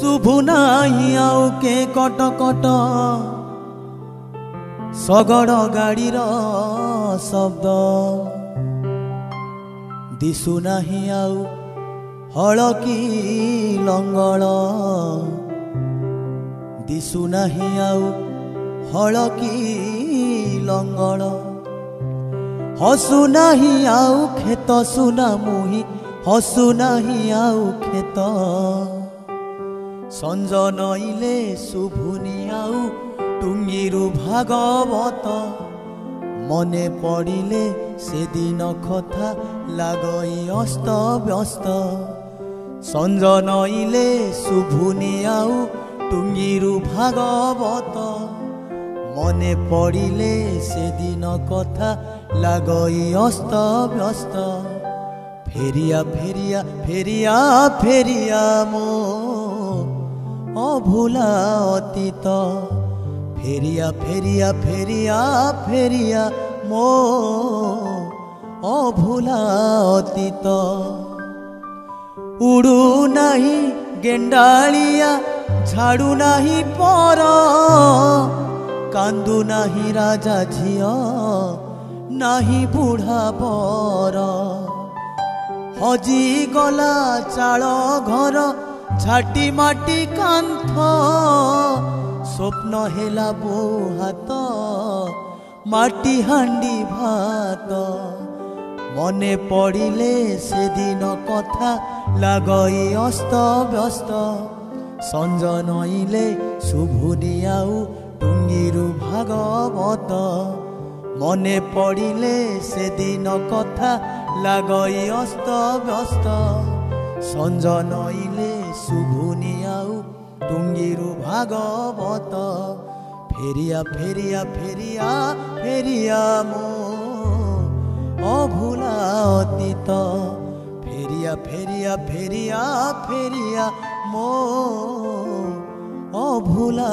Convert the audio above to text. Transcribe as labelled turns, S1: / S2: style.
S1: शुभु नाही आउ के कट कट सगड़ गाड़ीर शब्द दिशु नाही आउ हल की लंगल दिशु नाही आउ हल की लंगल हसु नाही आउ खेत सुना मुही हसु नाही आउ खेत संज नईले शुभुनी आउ टुंगीरु भागवत मने पड़िले से दिन कथा लागई अस्त व्यस्त संज नईले शुभुनी आउ टुंगीरु भागवत मने पड़िले से दिन कथा लागई अस्त व्यस्त फेरिया फेरिया फेरिया फेरिया मो अभुला अतीत फेरिया फेरिया फेरिया फेरिया मो अभुला अतीत उड़ू नाही गेंडालिया झाड़ू नाही पर कांदू नाही राजा झियो नाही बुढ़ा बर हजी गला चाल घर झाटी माटी कांथ स्वप्न हेला बो हाथ माटी हांडी भात मने पड़िले से दिन कथा लागई अस्त व्यस्त संज नईले शुभुनी आउ टुंगीरु भागवत मने पड़िले से दिन कथा लागई अस्त व्यस्त संज नईले शुभुनी आउ टुंगीरु भागवत फेरिया फेरिया फेरिया फेरिया मो अभुला अतीत फेरिया फेरिया फेरिया फेरिया मो अभुला